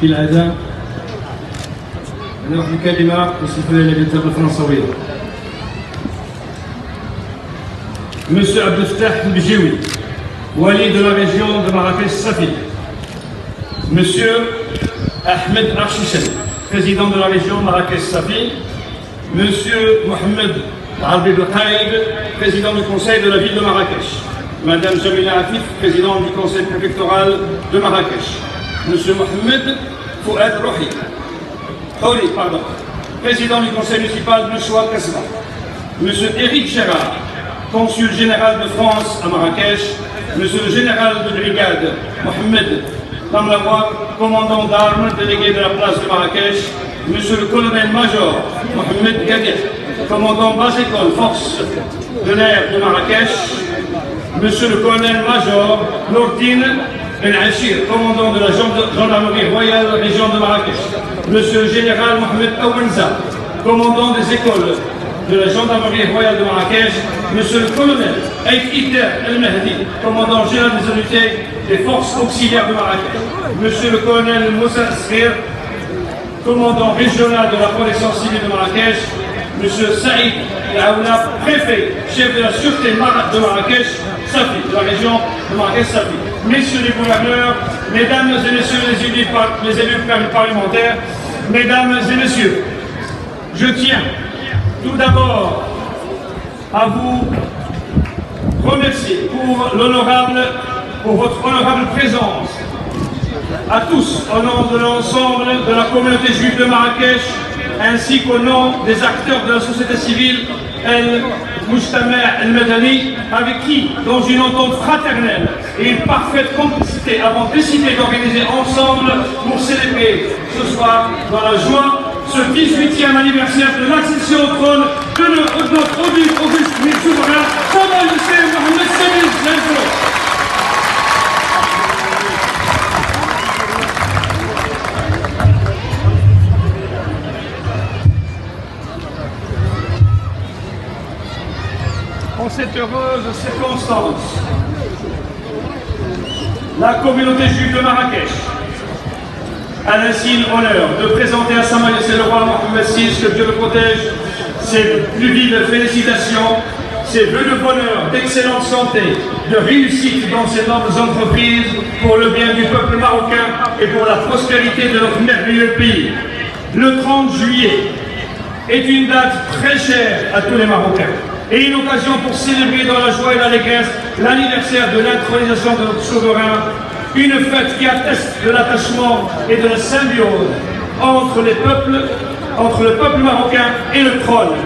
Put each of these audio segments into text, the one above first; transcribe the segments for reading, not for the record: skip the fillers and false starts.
كالعادة أنا واحد الكلمة وصفها لنا باللغة الفرنسوية. Monsieur Abdel Fattah Bidjioui, wali de la région de Marrakech-Safi. Monsieur Ahmed Archichen, président de la région Marrakech-Safi. Monsieur Mohamed Arbi Belkaïd, président du conseil de la ville de Marrakech. Madame Jamila Afif, présidente du conseil préfectoral de Marrakech. Monsieur Mohamed Fouad Rohi, président du conseil municipal de Choua Kasba. Monsieur Éric Gérard, consul général de France à Marrakech. Monsieur le général de brigade Mohamed Tamlawa, commandant d'armes délégué de la place de Marrakech. Monsieur le colonel-major Mohamed Gadir, commandant base école force de l'air de Marrakech. Monsieur le colonel-major Nourdine Ben Achir, commandant de la gendarmerie royale région de Marrakech. Monsieur le général Mohamed Aouenza, commandant des écoles de la gendarmerie royale de Marrakech. Monsieur le colonel Aït El Mehdi, commandant général des unités des forces auxiliaires de Marrakech. Monsieur le colonel Moussa Srir, commandant régional de la protection civile de Marrakech. Monsieur Saïd Aoula, préfet, chef de la sûreté de Marrakech, Safi, de la région de Marrakech-Safi. Messieurs les gouverneurs, mesdames et messieurs les élus parlementaires, mesdames et messieurs, je tiens tout d'abord à vous remercier pour votre honorable présence, à tous, au nom de l'ensemble de la communauté juive de Marrakech, ainsi qu'au nom des acteurs de la société civile, El Mujtama' El Madani, avec qui, dans une entente fraternelle et une parfaite complicité, avons décidé d'organiser ensemble pour célébrer ce soir, dans la joie, ce 18e anniversaire de l'accession au trône de notre auguste souverain, Sa Majesté Mohamed VI. En cette heureuse circonstance, la communauté juive de Marrakech a l'insigne honneur de présenter à Sa Majesté le roi Mohamed VI, que Dieu le protège, ses plus vives félicitations, ses vœux de bonheur, d'excellente santé, de réussite dans ses nobles entreprises pour le bien du peuple marocain et pour la prospérité de notre merveilleux pays. Le 30 juillet est une date très chère à tous les Marocains et une occasion pour célébrer dans la joie et l'allégresse l'anniversaire de l'intronisation de notre souverain, une fête qui atteste de l'attachement et de la symbiose entre le peuple marocain et le trône,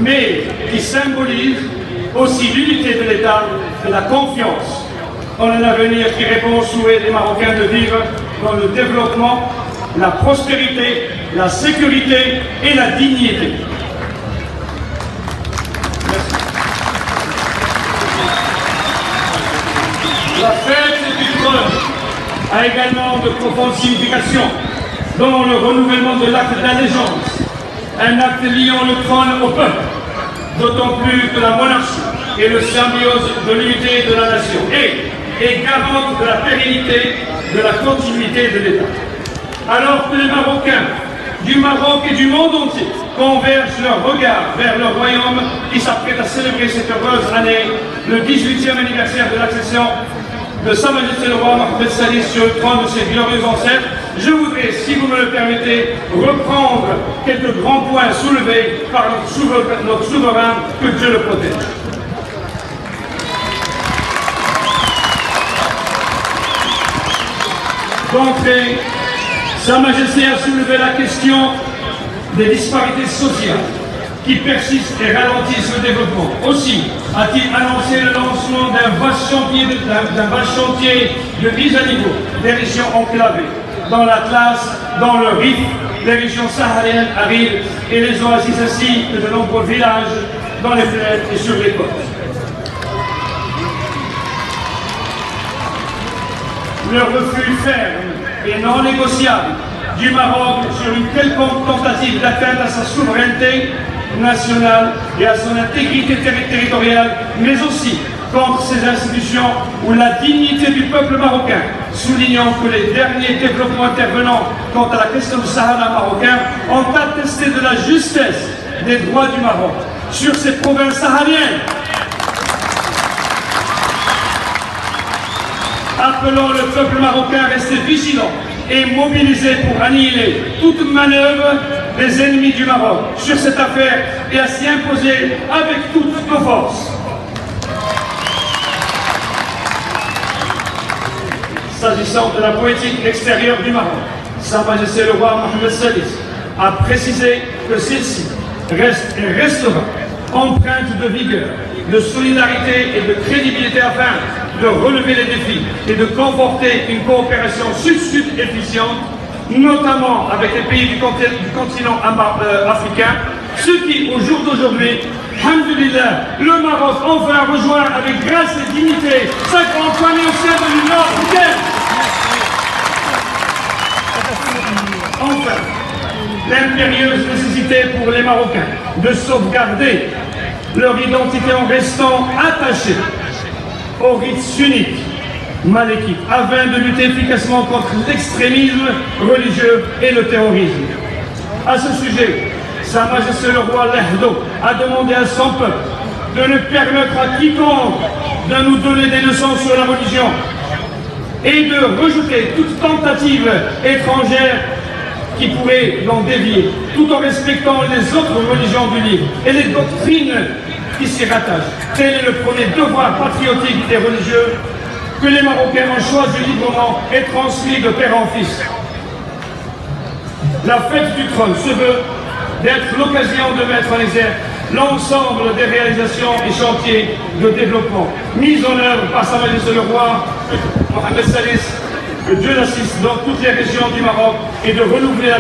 mais qui symbolise aussi l'unité de l'État et la confiance en un avenir qui répond aux souhaits des Marocains de vivre dans le développement, la prospérité, la sécurité et la dignité. La fête du trône a également de profondes significations, dont le renouvellement de l'acte d'allégeance, un acte liant le trône au peuple, d'autant plus que la monarchie est le symbiose de l'unité de la nation et garante de la pérennité, de la continuité de l'État. Alors que les Marocains du Maroc et du monde entier convergent leur regard vers leur royaume qui s'apprête à célébrer cette heureuse année, le 18e anniversaire de l'accession de Sa Majesté le roi Mohamed VI sur le trône de ses glorieux ancêtres, je voudrais, si vous me le permettez, reprendre quelques grands points soulevés par notre souverain, que Dieu le protège. D'entrée, Sa Majesté a soulevé la question des disparités sociales qui persistent et ralentissent le développement. Aussi a-t-il annoncé le lancement d'un vaste chantier de mise à niveau des régions enclavées, dans l'Atlas, dans le Rif, les régions sahariennes arides et les oasis ainsi que de nombreux villages dans les plaines et sur les côtes. Le refus ferme et non négociable du Maroc sur une quelconque tentative d'atteinte à sa souveraineté nationale et à son intégrité territoriale, mais aussi contre ces institutions ou la dignité du peuple marocain, soulignant que les derniers développements intervenants quant à la question du Sahara marocain ont attesté de la justesse des droits du Maroc sur ces provinces sahariennes. Appelons le peuple marocain à rester vigilant et mobilisé pour annihiler toute manœuvre des ennemis du Maroc sur cette affaire et à s'y imposer avec toutes nos forces. S'agissant de la politique extérieure du Maroc, Sa Majesté le roi Mohamed VI a précisé que celle-ci reste et restera empreinte de vigueur, de solidarité et de crédibilité afin de relever les défis et de conforter une coopération sud-sud efficiente, notamment avec les pays du continent africain, ce qui, au jour d'aujourd'hui, alhamdoulilah, le Maroc enfin rejoint avec grâce et dignité sa grande famille au sein de l'Union africaine. Enfin, l'impérieuse nécessité pour les Marocains de sauvegarder leur identité en restant attachés aux rites sunnites maléquiques, afin de lutter efficacement contre l'extrémisme religieux et le terrorisme. À ce sujet, Sa Majesté le roi Lehdo a demandé à son peuple de ne permettre à quiconque de nous donner des leçons sur la religion et de rejeter toute tentative étrangère qui pourrait l'en dévier, tout en respectant les autres religions du livre et les doctrines qui s'y rattachent. Tel est le premier devoir patriotique des religieux que les Marocains ont choisi librement et transmis de père en fils. La fête du trône se veut d'être l'occasion de mettre en exergue l'ensemble des réalisations et chantiers de développement mis en œuvre par Sa Majesté le roi Mohamed VI, que Dieu l'assiste dans toutes les régions du Maroc, et de renouveler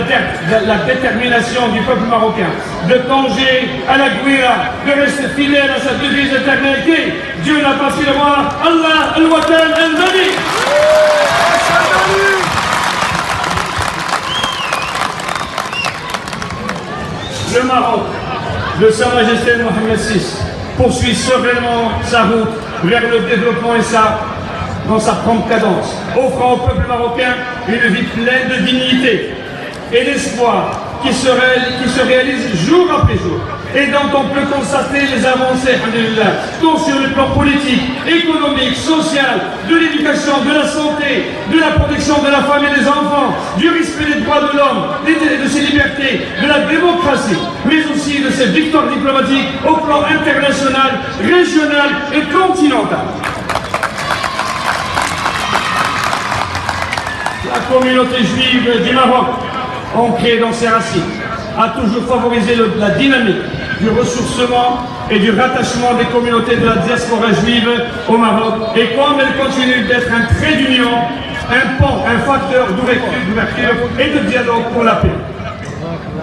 la détermination du peuple marocain, de Tanger à la Gouira, de rester fidèle à sa devise d'éternité. Dieu n'a pas su le voir. Allah al-Watan al-Mali. Le Maroc, de Sa Majesté Mohamed VI, poursuit sereinement sa route vers le développement et dans sa prompte cadence, offrant au peuple marocain une vie pleine de dignité et d'espoir qui se réalise jour après jour et dont on peut constater les avancées, tant sur le plan politique, économique, social, de l'éducation, de la santé, de la protection de la femme et des enfants, du respect des droits de l'homme, de ses libertés, de la démocratie, mais aussi de ses victoires diplomatiques au plan international, régional et continental. La communauté juive du Maroc, ancrée dans ses racines, a toujours favorisé la dynamique du ressourcement et du rattachement des communautés de la diaspora juive au Maroc, et comme elle continue d'être un trait d'union, un pont, un facteur d'ouverture et de dialogue pour la paix.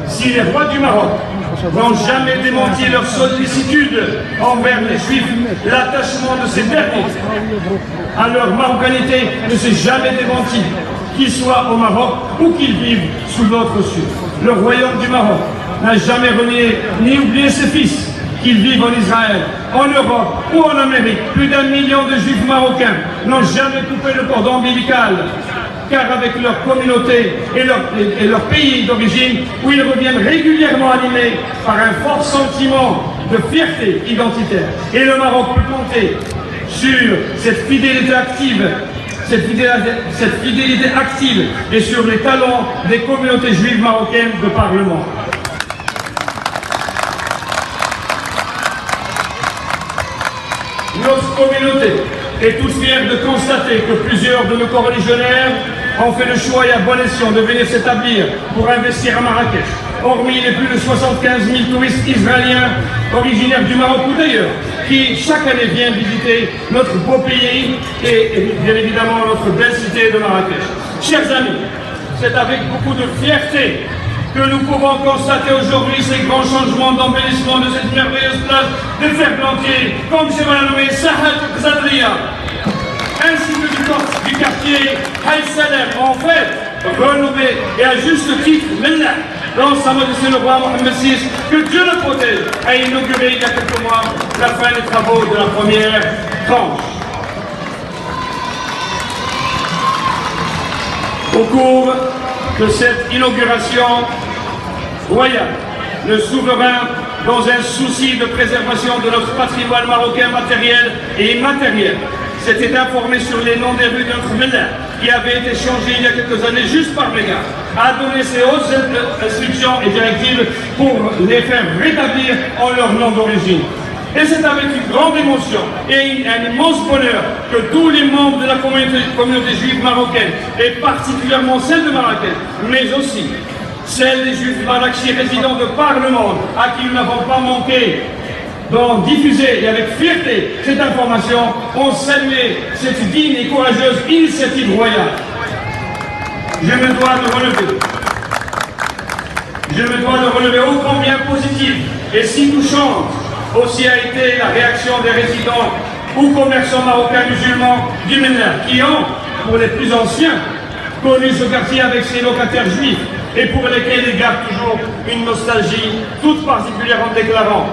Si les rois du Maroc n'ont jamais démenti leur sollicitude envers les Juifs, l'attachement de ces derniers à leur marocanité ne s'est jamais démenti, qu'ils soient au Maroc ou qu'ils vivent sous notre sud. Le royaume du Maroc n'a jamais renié ni oublié ses fils, qu'ils vivent en Israël, en Europe ou en Amérique. Plus d'1 million de Juifs marocains n'ont jamais coupé le cordon ombilical, car avec leur communauté et leur pays d'origine, où ils reviennent régulièrement animés par un fort sentiment de fierté identitaire. Et le Maroc peut compter sur cette fidélité active, et sur les talents des communautés juives marocaines de par le monde. Notre communauté est toute fière de constater que plusieurs de nos coreligionnaires ont fait le choix et à bon escient de venir s'établir pour investir à Marrakech. Hormis les plus de 75 000 touristes israéliens originaires du Maroc ou d'ailleurs, qui chaque année viennent visiter notre beau pays et bien évidemment notre belle cité de Marrakech. Chers amis, c'est avec beaucoup de fierté que nous pouvons constater aujourd'hui ces grands changements d'embellissement de cette merveilleuse place de Ferblantier, comme c'est mal nommé Sahat Zadria, ainsi que du quartier Haït Salem, en fait renommé et à juste titre Mellah. dont Sa Majesté le roi Mohammed VI, que Dieu le protège, a inauguré il y a quelques mois la fin des travaux de la première tranche. Au cours de cette inauguration royale, le souverain, dans un souci de préservation de notre patrimoine marocain matériel et immatériel, s'était informé sur les noms des rues de notre Ménard, qui avaient été changés il y a quelques années juste par mégarde, a donné ses hautes instructions et directives pour les faire rétablir en leur nom d'origine. Et c'est avec une grande émotion et un immense bonheur que tous les membres de la communauté juive marocaine, et particulièrement celle de Marrakech, mais aussi celle des Juifs marrakechis résidant de par le monde, à qui nous n'avons pas manqué d'en diffuser et avec fierté cette information, ont salué cette digne et courageuse initiative royale. Je me dois de relever ô combien positive et si touchante aussi a été la réaction des résidents ou commerçants marocains musulmans du Ménard, qui ont, pour les plus anciens, connu ce quartier avec ses locataires juifs et pour lesquels ils gardent toujours une nostalgie toute particulière en déclarant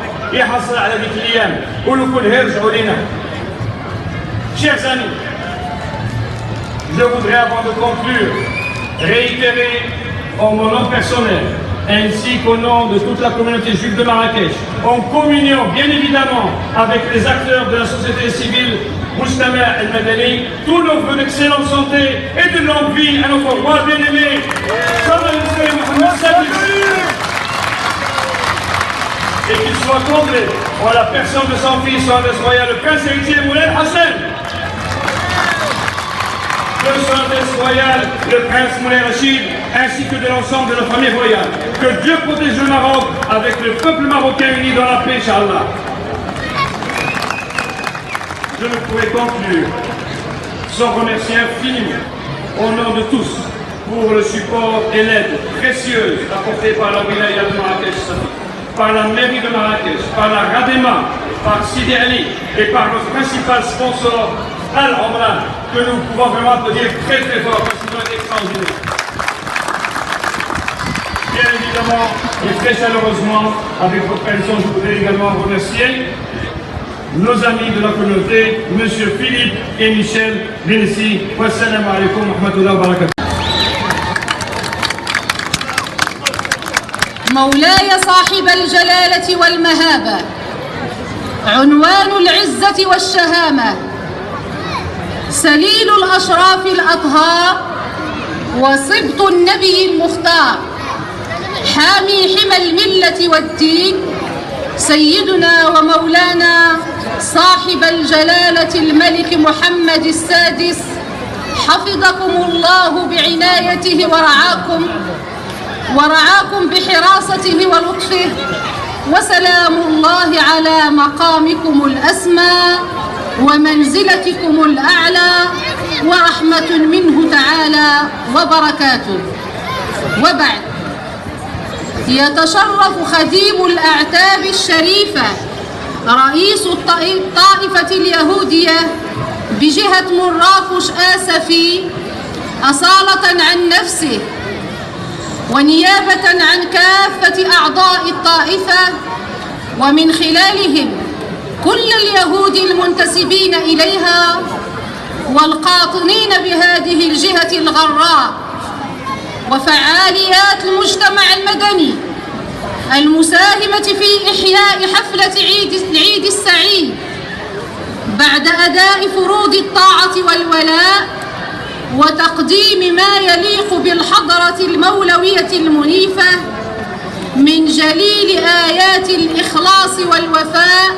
Chers amis, je voudrais avant de conclure réitérer en mon nom personnel ainsi qu'au nom de toute la communauté juive de Marrakech, en communion bien évidemment avec les acteurs de la société civile Moustama El-Madani, tous nos vœux d'excellente santé et de longue vie à notre roi bien-aimé, et qu'il soit comblé en la personne de son fils, son Altesse royale, le prince héritier Moulay Hassan, de son Altesse royale, le prince Moulay Rachid, ainsi que de l'ensemble de la famille royale. Que Dieu protège le Maroc avec le peuple marocain uni dans la paix, Inch'Allah. Je ne pourrais conclure sans remercier infiniment, au nom de tous, pour le support et l'aide précieuse apportée par la wilaya de Marrakech, par la mairie de Marrakech, par la Radema, par Sidi Ali et par notre principal sponsor, Al-Omran, que nous pouvons vraiment applaudir très très fort parce qu'ils ont été extraordinaires. Bien évidemment et très chaleureusement, avec votre permission, je voudrais également remercier nos amis de la communauté, M. Philippe et Michel Bensi. Wassalamu alaikum wa rahmatullahi wa barakatuh. مولاي صاحب الجلالة والمهابة، عنوان العزة والشهامة، سليل الأشراف الأطهار، وصبط النبي المختار، حامي حمى الملة والدين، سيدنا ومولانا صاحب الجلالة الملك محمد السادس، حفظكم الله بعنايته ورعاكم بحراسته ولطفه، وسلام الله على مقامكم الأسمى ومنزلتكم الأعلى، ورحمة منه تعالى وبركاته. وبعد، يتشرف خديم الأعتاب الشريفة رئيس الطائفة اليهودية بجهة مراكش آسفي أصالة عن نفسه ونيابة عن كافة أعضاء الطائفة ومن خلالهم كل اليهود المنتسبين إليها والقاطنين بهذه الجهة الغراء وفعاليات المجتمع المدني المساهمة في إحياء حفلة العيد السعيد بعد أداء فروض الطاعة والولاء وتقديم ما يليق بالحضرة المولوية المنيفة من جليل آيات الإخلاص والوفاء،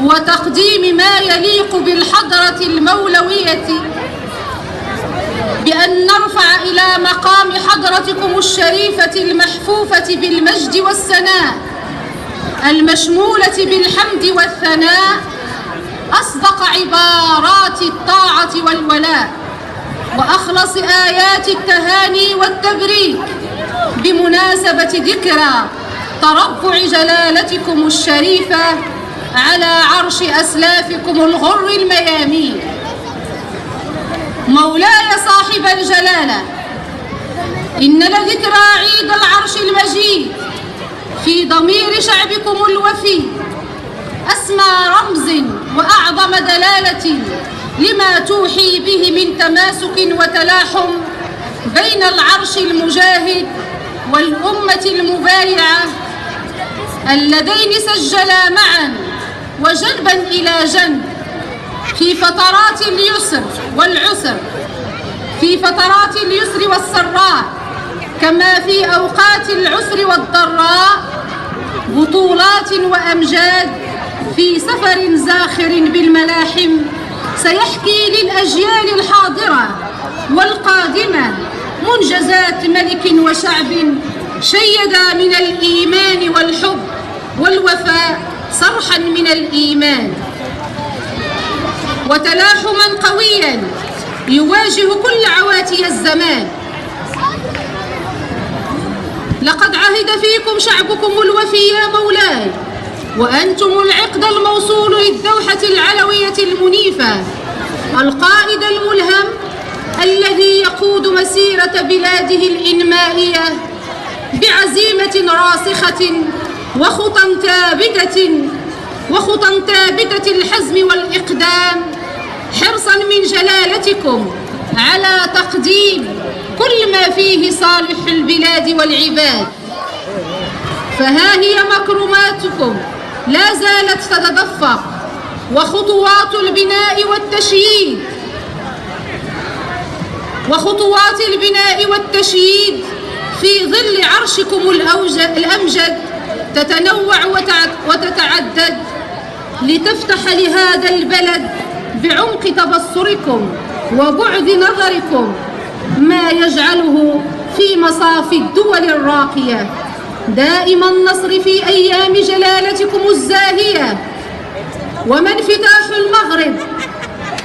وتقديم ما يليق بالحضرة المولوية بأن نرفع إلى مقام حضرتكم الشريفة المحفوفة بالمجد والسناء المشمولة بالحمد والثناء أصدق عبارات الطاعة والولاء وأخلص آيات التهاني والتبريك بمناسبة ذكرى تربع جلالتكم الشريفة على عرش أسلافكم الغر الميامين. مولاي صاحب الجلالة، إن لذكرى عيد العرش المجيد في ضمير شعبكم الوفي أسمى رمز وأعظم دلالة لما توحي به من تماسك وتلاحم بين العرش المجاهد والأمة المبايعة اللذين سجلا معا وجنبا إلى جنب في فترات اليسر والعسر، في فترات اليسر والسراء، كما في أوقات العسر والضراء، بطولات وأمجاد في سفر زاخر بالملاحم سيحكي للأجيال الحاضرة والقادمة منجزات ملك وشعب شيدا من الإيمان والحب والوفاء صرحا من الإيمان، وتلاحما قويا يواجه كل عواتي الزمان. لقد عهد فيكم شعبكم الوفي يا مولاي، وأنتم العقد الموصول للدوحة العلوية المنيفة، القائد الملهم الذي يقود مسيرة بلاده الإنمائية بعزيمة راسخة وخطى ثابتة الحزم والإقدام، حرصا من جلالتكم على تقديم كل ما فيه صالح البلاد والعباد. فها هي مكرماتكم لا زالت تتدفق، وخطوات البناء والتشييد في ظل عرشكم الأمجد تتنوع وتتعدد لتفتح لهذا البلد بعمق تبصركم وبعد نظركم ما يجعله في مصاف الدول الراقية دائم النصر في أيام جلالتكم الزاهية، وما انفتاح المغرب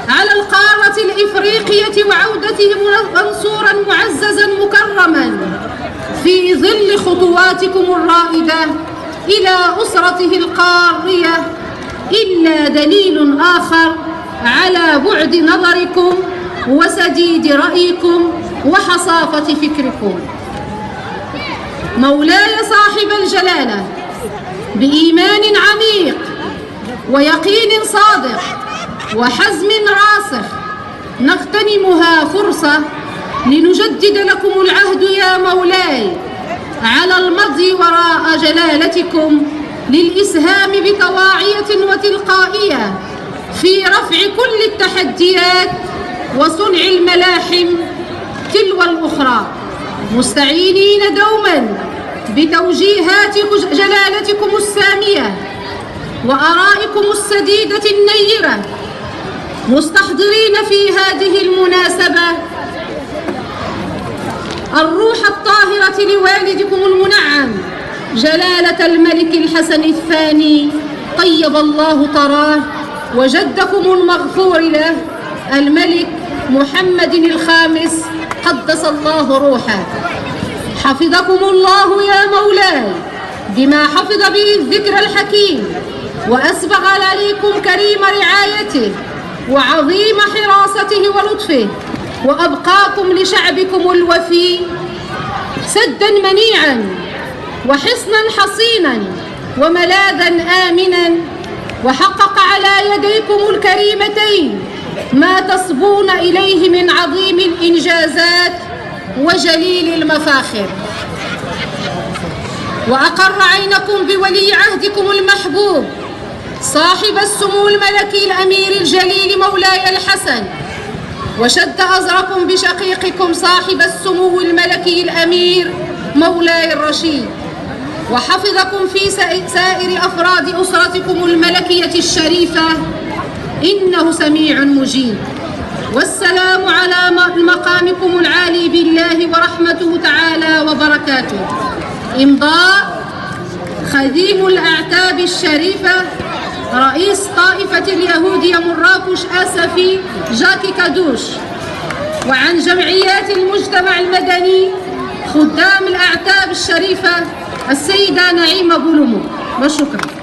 على القارة الإفريقية وعودته منصورا معززا مكرما في ظل خطواتكم الرائدة إلى أسرته القارية إلا دليل آخر على بعد نظركم وسديد رأيكم وحصافة فكركم. مولاي صاحب الجلالة، بإيمان عميق ويقين صادق وحزم راسخ نغتنمها فرصة لنجدد لكم العهد يا مولاي على المضي وراء جلالتكم للإسهام بطواعية وتلقائية في رفع كل التحديات وصنع الملاحم تلو الأخرى، مستعينين دوما بتوجيهات جلالتكم السامية وآرائكم السديدة النيرة، مستحضرين في هذه المناسبة الروح الطاهرة لوالدكم المنعم جلالة الملك الحسن الثاني طيب الله طراه، وجدكم المغفور له الملك محمد الخامس قدس الله روحه. حفظكم الله يا مولاي بما حفظ به الذكر الحكيم، وأسبغ عليكم كريم رعايته وعظيم حراسته ولطفه، وأبقاكم لشعبكم الوفي سدا منيعا وحصنا حصينا وملاذا آمنا، وحقق على يديكم الكريمتين ما تصبون إليه من عظيم الإنجازات وجليل المفاخر، وأقر عينكم بولي عهدكم المحبوب صاحب السمو الملكي الأمير الجليل مولاي الحسن، وشد أزركم بشقيقكم صاحب السمو الملكي الأمير مولاي الرشيد، وحفظكم في سائر أفراد أسرتكم الملكية الشريفة، إنه سميع مجيب. والسلام على مقامكم العالي بالله ورحمته تعالى وبركاته. إمضاء خديم الأعتاب الشريفة رئيس طائفة اليهود مراكش آسفي جاكي كادوش، وعن جمعيات المجتمع المدني خدام الأعتاب الشريفة السيدة نعيمة بولومو. وشكرا.